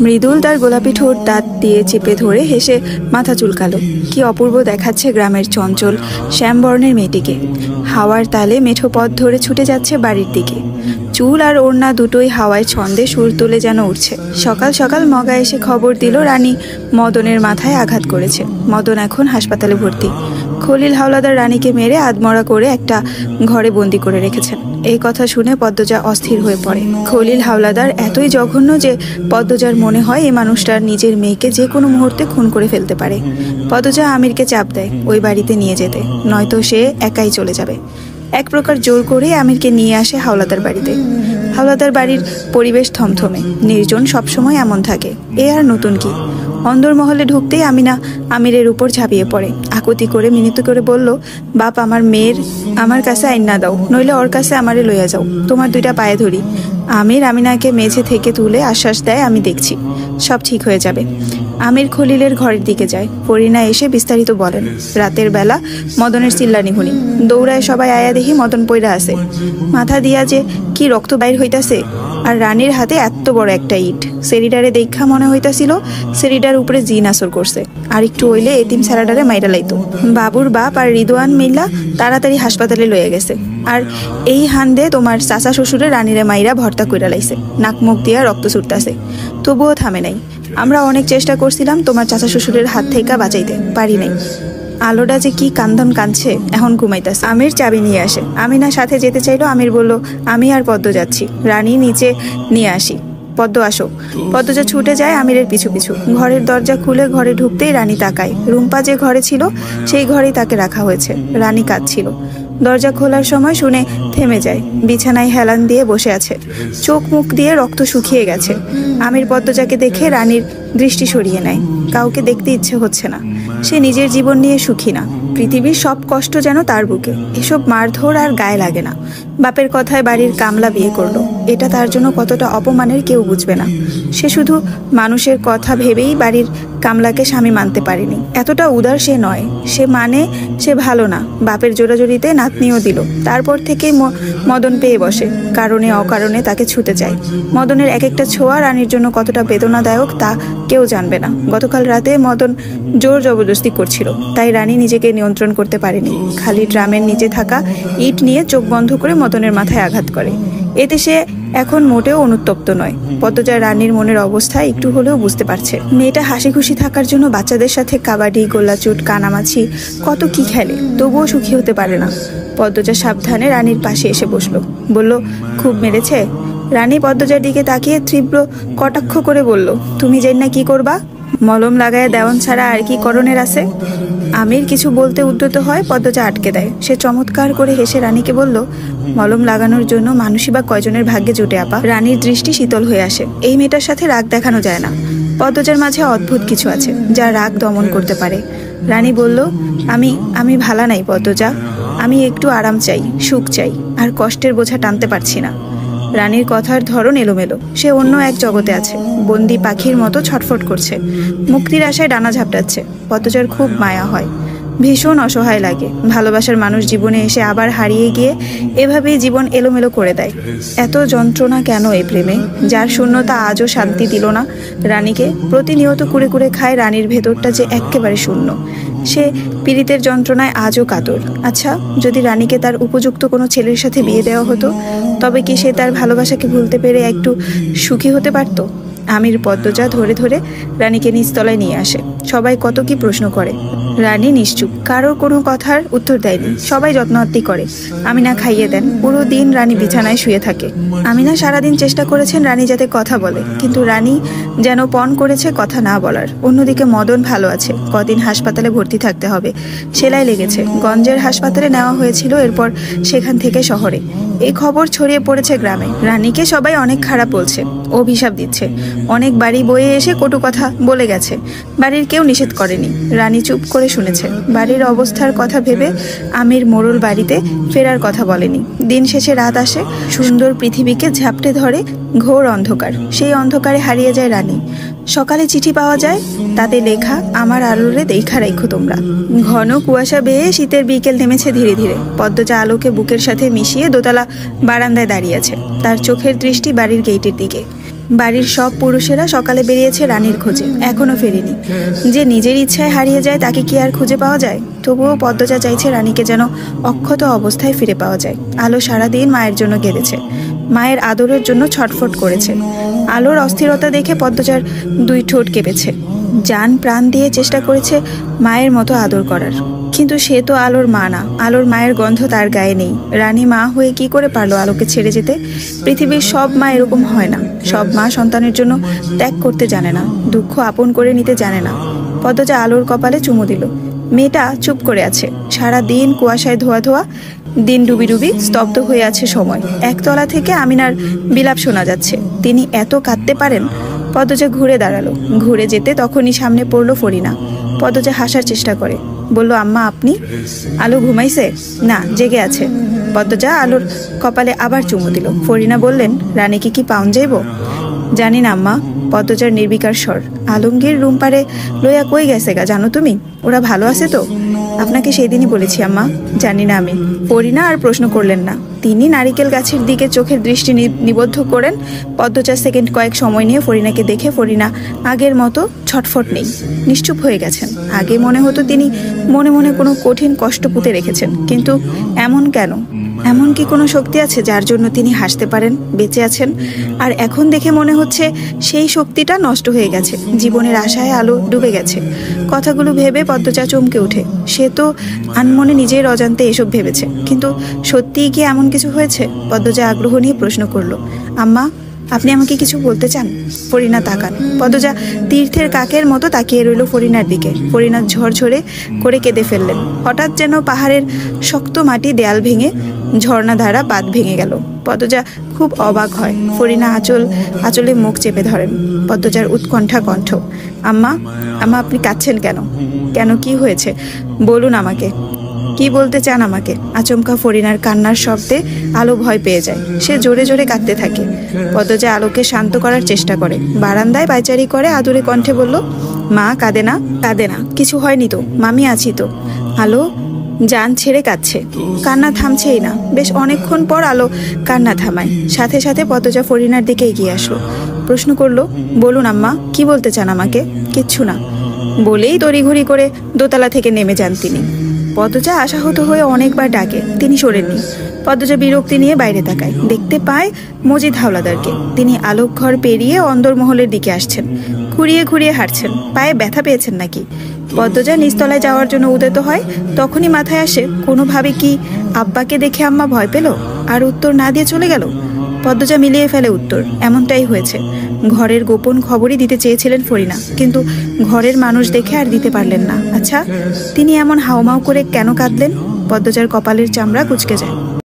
মৃদুল তার গোলাপি ঠোঁট দাঁত দিয়ে চেপে ধরে হেসে মাথা চুলকালো। কি অপূর্ব দেখাচ্ছে গ্রামের চঞ্চল শ্যামবর্ণের মেয়েটিকে। হাওয়ার তালে মেঠো পথ ধরে ছুটে যাচ্ছে বাড়ির দিকে। চুল আর ওড়না দুটোই হাওয়ায় ছন্দে সুর তুলে যেন উঠছে। সকাল সকাল মগা এসে খবর দিল রানী মদনের মাথায় আঘাত করেছে। মদন এখন হাসপাতালে ভর্তি। খলিল হাওলাদার রানীকে মেরে আধমরা করে একটা ঘরে বন্দি করে রেখেছেন। এই কথা শুনে পদ্মজা অস্থির হয়ে পড়ে। খলিল হাওলাদার এতই জঘন্য যে পদ্মজার মনে হয় এই মানুষটার নিজের মেয়েকে যে কোনো মুহূর্তে খুন করে ফেলতে পারে। পদ্মজা আমিরকে চাপ দেয় ওই বাড়িতে নিয়ে যেতে, নয়তো সে একাই চলে যাবে। এক প্রকার জোর করে আমিরকে নিয়ে আসে হাওলাদার বাড়িতে। হাওলাদার বাড়ির পরিবেশ থমথমে, নির্জন, সবসময় এমন থাকে। এ আর নতুন কি? অন্দরমহলে ঢুকতেই আমিনা আমিরের উপর ঝাঁপিয়ে পড়ে। আকুতি করে মিনতি করে বলল, বাপ, আমার মেয়ের আমার কাছে আইন না দাও, নইলে ওর কাছে আমারে লইয়া যাও, তোমার দুইটা পায়ে ধরি। আমির আমিনাকে মেঝে থেকে তুলে আশ্বাস দেয়, আমি দেখছি, সব ঠিক হয়ে যাবে। আমির খলিলের ঘরের দিকে যায়। ফরিনা এসে বিস্তারিত বলেন। রাতের বেলা মদনের চিল্লানি শুনি। দৌড়ায় সবাই আয়া দেখি মদন পইরা আছে। মাথা দিয়া যে কি রক্ত বাইর হইতাছে, আর রানীর হাতে এত বড় একটা ইট। সেরিডারে দেখা মনে হইতাছিল সেরিডার উপরে জিন আসর করছে, আর একটু হইলে এতিম স্যারাডারে মাইরা লাইতো। বাবুর বাপ আর রিদওয়ান মিল্লা তাড়াতাড়ি হাসপাতালে লয়ে গেছে। আর এই হান্দে তোমার চাচা শ্বশুরে রানীরে মাইরা ভর্তা কইরা লাইছে। নাক মুখ দিয়া রক্ত ছুটতাছে, তবুও থামে নাই। আমরা অনেক চেষ্টা করছিলাম তোমার চাচা শ্বশুরের হাত থেকে বাঁচাইতে, পারি নাই। আলোটা যে কি কান্দন কাঁদছে, এখন ঘুমাইতাছে। আমির চাবি নিয়ে আসে। আমিনা সাথে যেতে চাইলো। আমির বলল, আমি আর পদ্ম যাচ্ছি, রানী নিচে নিয়ে আসি। পদ্ম আসো। পদ্মজা ছুটে যায় আমিরের পিছু পিছু। ঘরের দরজা খুলে ঘরে ঢুকতেই রানী তাকায়। রুম্পা যে ঘরে ছিল সেই ঘরেই তাকে রাখা হয়েছে। রানী কাঁদছিল। দরজা খোলার সময় শুনে থেমে যায়। বিছানায় হেলান দিয়ে বসে আছে, চোখ মুখ দিয়ে রক্ত শুকিয়ে গেছে। আমির পদ্মজাকে দেখে রানীর দৃষ্টি সরিয়ে নেয়। কাউকে দেখতে ইচ্ছে হচ্ছে না। সে নিজের জীবন নিয়ে সুখী না। পৃথিবীর সব কষ্ট যেন তার বুকে। এসব মারধর আর গায়ে লাগে না। বাপের কথায় বাড়ির কামলা বিয়ে করলো, এটা তার জন্য কতটা অপমানের কেউ বুঝবে না। সে শুধু মানুষের কথা ভেবেই বাড়ির কামলাকে স্বামী মানতে পারেনি। এতটা উদার সে নয়। সে ভালো না। বাপের জোরাজোরিতে নাতনিও দিল। তারপর থেকে মদন পেয়ে বসে, কারণে অকারণে তাকে ছুতে চায়। মদনের এক একটা ছোঁয়া রানীর জন্য কতটা বেদনাদায়ক তা কেউ জানবে না। গতকাল রাতে মদন জোর জবরদস্তি করছিল, তাই রানী নিজেকে নিয়ন্ত্রণ করতে পারেনি। খালি ড্রামের নিচে থাকা ইট নিয়ে চোখ বন্ধ করে মদনের মাথায় আঘাত করে। এতে সে এখন মোটেও অনুতপ্ত নয়। পদ্মজা রানীর মনের অবস্থা একটু হলেও বুঝতে পারছে। মেয়েটা হাসি খুশি থাকার জন্য বাচ্চাদের সাথে কাবাডি, গোল্লাচুট, কানামাছি কত কি খেলে, তবুও সুখী হতে পারে না। পদ্মজা সাবধানে রানীর পাশে এসে বসলো। বলল, খুব মেরেছে? রানী পদ্মজার দিকে তাকিয়ে তীব্র কটাক্ষ করে বলল, তুমি জানি না কি করবা? মলম লাগায় দেওয়ান ছাড়া আর কি করণের আছে? আমির কিছু বলতে উদ্যত হয়, পদ্মজা আটকে দেয়। সে চমৎকার করে হেসে রানীকে বলল, মলম লাগানোর জন্য মানুষই বা কয়জনের ভাগ্যে জুটে আপা। রানীর দৃষ্টি শীতল হয়ে আসে। এই মেয়েটার সাথে রাগ দেখানো যায় না। পদ্মজার মাঝে অদ্ভুত কিছু আছে যা রাগ দমন করতে পারে। রানী বলল, আমি ভালা নাই পদ্মজা, আমি একটু আরাম চাই, সুখ চাই, আর কষ্টের বোঝা টানতে পারছি না। রানীর কথার ধরন এলোমেলো। সে অন্য এক জগতে আছে, বন্দি পাখির মতো ছটফট করছে, মুক্তির আশায় ডানা ঝাপটাচ্ছে। পদ্মজার খুব মায়া হয়, ভীষণ অসহায় লাগে। ভালোবাসার মানুষ জীবনে এসে আবার হারিয়ে গিয়ে এভাবেই জীবন এলোমেলো করে দেয়। এত যন্ত্রণা কেন এই প্রেমে, যার শূন্যতা আজও শান্তি দিল না রানীকে। প্রতিনিয়ত কুড়ে কুড়ে খায় রানীর ভেতরটা যে একেবারে শূন্য। সে পীড়িতের যন্ত্রণায় আজও কাতর। আচ্ছা, যদি রানীকে তার উপযুক্ত কোনো ছেলের সাথে বিয়ে দেওয়া হতো, তবে কি সে তার ভালোবাসাকে ভুলতে পেরে একটু সুখী হতে পারত? আমির পদ্মজা ধরে ধরে রানীকে নিচতলায় নিয়ে আসে। সবাই কত কি প্রশ্ন করে। রানী নিশ্চুপ, কারোর কোনো কথার উত্তর দেয়নি। সবাই যত্নআত্তি করে। আমিনা খাইয়ে দেন। পুরো দিন রানী বিছানায় শুয়ে থাকে। আমিনা সারাদিন চেষ্টা করেছেন রানী যাতে কথা বলে, কিন্তু রানী যেন পণ করেছে কথা না বলার। অন্যদিকে মদন ভালো আছে, কদিন হাসপাতালে ভর্তি থাকতে হবে। সেলাই লেগেছে, গঞ্জের হাসপাতালে নেওয়া হয়েছিল, এরপর সেখান থেকে শহরে। এই খবর ছড়িয়ে পড়েছে গ্রামে। রানীকে সবাই অনেক খারাপ বলছে, অভিশাপ দিচ্ছে। অনেক বাড়ি বয়ে এসে কটু কথা বলে গেছে। বাড়ির কেউ নিষেধ করেনি। রানী চুপ করে শুনেছে। বাড়ির অবস্থার কথা ভেবে আমির মোড়ল বাড়িতে ফেরার কথা বলেনি। দিন শেষে রাত আসে, সুন্দর পৃথিবীকে ঝাপটে ধরে ঘোর অন্ধকার। সেই অন্ধকারে হারিয়ে যায় রানী। সকালে চিঠি পাওয়া যায়, তাতে লেখা, আমার আলোরে দেখা রাখো তোমরা। ঘন কুয়াশা বেয়ে শীতের বিকেল নেমেছে ধীরে ধীরে। পদ্মজা আলোকে বুকের সাথে মিশিয়ে দোতলা বারান্দায় দাঁড়িয়ে আছে। তার চোখের দৃষ্টি বাড়ির গেটের দিকে। বাড়ির সব পুরুষেরা সকালে বেরিয়েছে রানীর খোঁজে, এখনো ফেরেনি। যে নিজের ইচ্ছায় হারিয়ে যায় তাকে কি আর খুঁজে পাওয়া যায়? তবুও পদ্মজা চাইছে রানীকে যেন অক্ষত অবস্থায় ফিরে পাওয়া যায়। আলো সারাদিন মায়ের জন্য কেঁদেছে, মায়ের আদরের জন্য ছটফট করেছে। আলোর অস্থিরতা দেখে পদ্মজার দুই ঠোঁট কেঁপেছে। জান প্রাণ দিয়ে চেষ্টা করেছে মায়ের মতো আদর করার, কিন্তু সে তো আলোর মা না। আলোর মায়ের গন্ধ তার গায়ে নেই। রানী মা হয়ে কি করে পারলো আলোকে ছেড়ে যেতে? পৃথিবীর সব মা এরকম হয় না। সব মা সন্তানের জন্য ত্যাগ করতে জানে না, দুঃখ আপন করে নিতে জানে না। পদ্মজা আলোর কপালে চুমু দিল। মেয়েটা চুপ করে আছে। সারা দিন কুয়াশায় ধোয়া ধোয়া, দিন ডুবি ডুবি, স্তব্ধ হয়ে আছে সময়। একতলা থেকে আমিনার বিলাপ শোনা যাচ্ছে। তিনি এত কাঁদতে পারেন? পদ্মজা ঘুরে দাঁড়ালো। ঘুরে যেতে তখনই সামনে পড়লো ফরিনা। পদ্মজা হাসার চেষ্টা করে, বলল, আম্মা আপনি? আলো ঘুমাইছে? না, জেগে আছে। পদ্মজা আলোর কপালে আবার চুমু দিল। ফরিনা বললেন, রানীকে কি পাউন যাইব? জানি না আম্মা। পদ্মজার নির্বিকার স্বর। আলমগীর রুম পারে লইয়া কই গেছে গা, জানো তুমি? ওরা ভালো আছে তো? আপনাকে সেই দিনই বলেছি আম্মা। জানি না আমি। ফরিনা আর প্রশ্ন করলেন না। তিনি নারিকেল গাছের দিকে চোখের দৃষ্টি নিবদ্ধ করেন। পদ্মজা সেকেন্ড কয়েক সময় নিয়ে ফরিনাকে দেখে ফরিনা আগের মতো ছটফট নেই, নিশ্চুপ হয়ে গেছেন। আগে মনে হতো তিনি মনে মনে কোনো কঠিন কষ্ট পুঁতে রেখেছেন, কিন্তু এমন কেন? এমন কি কোনো শক্তি আছে যার জন্য তিনি হাসতে পারেন, বেঁচে আছেন? আর এখন দেখে মনে হচ্ছে সেই শক্তিটা নষ্ট হয়ে গেছে। জীবনের আশায় আলো ডুবে গেছে। কথাগুলো ভেবে পদ্মজা চমকে ওঠে। সে তো আনমনে নিজের অজান্তে এসব ভেবেছে, কিন্তু সত্যিই কি এমন কিছু হয়েছে? পদ্মজা আগ্রহ নিয়ে প্রশ্ন করলো, আম্মা আপনি আমাকে কিছু বলতে চান? ফরিনা তাকান। পদ্মজা তীর্থের কাকের মতো তাকিয়ে রইল ফরিনার দিকে। ফরিনা ঝরঝরে করে কেঁদে ফেললেন। হঠাৎ যেন পাহাড়ের শক্ত মাটি দেয়াল ভেঙে ঝর্ণাধারা বাঁধ ভেঙে গেল। পদ্মজা খুব অবাক হয়। ফরিনা আঁচলে মুখ চেপে ধরেন। পদ্মজার উৎকণ্ঠা কণ্ঠ, আম্মা আম্মা আপনি কাঁদছেন কেন? কেন, কি হয়েছে বলুন আমাকে। কি বলতে চান আমাকে? আচমকা ফরিনার কান্নার শব্দে আলো ভয় পেয়ে যায়। সে জোরে জোরে কাঁদতে থাকে। পদ্মজা আলোকে শান্ত করার চেষ্টা করে। বারান্দায় পায়চারি করে আদুরে কণ্ঠে বলল, মা কাঁদে না, কাঁদে না, কিছু হয়নি তো, মামি আছি তো। আলো জান ছেড়ে কাঁদছে, কান্না থামছেই না। বেশ অনেকক্ষণ পর আলো কান্না থামায়। সাথে সাথে পদ্মজা ফরিনার দিকে এগিয়ে আসলো। প্রশ্ন করলো, বলুন আম্মা, কি বলতে চান আমাকে? কিচ্ছু না বলেই তড়িঘড়ি করে দোতলা থেকে নেমে যান তিনি। পদ্মজা আশাহত হয়ে অনেকবার ডাকে, তিনি শোনেননি। পদ্মজা বিরক্তি নিয়ে বাইরে তাকায়। দেখতে পায় মজিদ হাওলাদারকে। তিনি আলোক ঘর পেরিয়ে অন্দরমহলের দিকে আসছেন। খুঁড়িয়ে খুঁড়িয়ে হাঁটছেন। পায়ে ব্যথা পেয়েছেন নাকি? পদ্মজা নিচতলায় যাওয়ার জন্য উদ্যত হয়। তখনই মাথায় আসে, কোনোভাবে কি আব্বাকে দেখে আম্মা ভয় পেল আর উত্তর না দিয়ে চলে গেল? পদ্মজা মিলিয়ে ফেলে উত্তর, এমনটাই হয়েছে। ঘরের গোপন খবরই দিতে চেয়েছিলেন ফরিনা, কিন্তু ঘরের মানুষ দেখে আর দিতে পারলেন না। আচ্ছা, তিনি এমন হাউমাউ করে কেন কাঁদলেন? পদ্মজার কপালের চামড়া কুঁচকে যায়।